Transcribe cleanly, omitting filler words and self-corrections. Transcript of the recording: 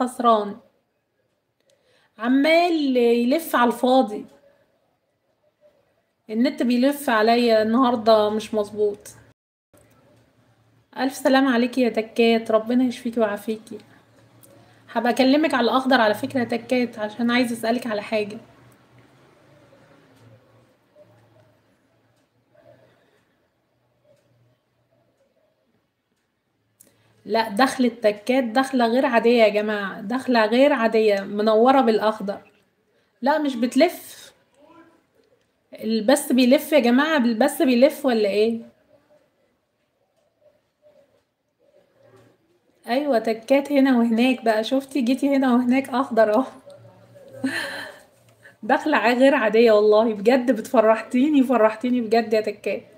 خسران. عمال يلف على الفاضي. النت بيلف عليا النهارده مش مظبوط. الف سلام عليكي يا تكات، ربنا يشفيكي ويعافيكي. هبقى اكلمك على الاخضر على فكره يا تكات، عشان عايزه اسالك على حاجه. لا، دخلة تكات دخله غير عاديه يا جماعه، دخله غير عاديه منوره بالاخضر. لا مش بتلف. البث بيلف يا جماعه، البث بيلف ولا ايه؟ ايوه تكات هنا وهناك بقى، شفتي جيتي هنا وهناك اخضر اهو. دخلة غير عادية والله، بجد بتفرحتيني فرحتيني بجد يا تكات.